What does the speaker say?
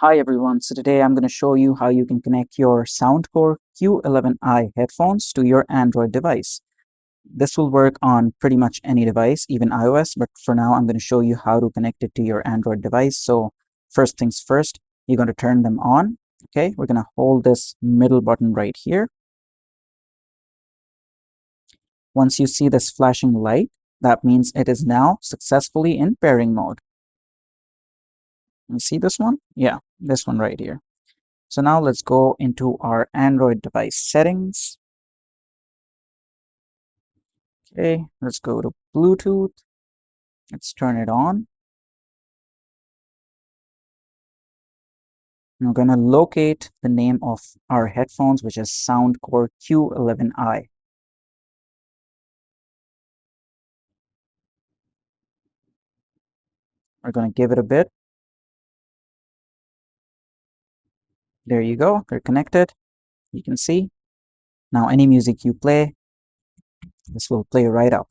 Hi everyone, so today I'm going to show you how you can connect your Soundcore Q11i headphones to your Android device. This will work on pretty much any device, even iOS, but for now I'm going to show you how to connect it to your Android device. So first things first, you're going to turn them on. Okay, we're going to hold this middle button right here. Once you see this flashing light, that means it is now successfully in pairing mode. You see this one? Yeah, this one right here. So now let's go into our Android device settings. Okay, let's go to Bluetooth. Let's turn it on. I'm going to locate the name of our headphones, which is Soundcore Q11i. We're going to give it a bit. There you go. They're connected. You can see. Now any music you play, this will play right up.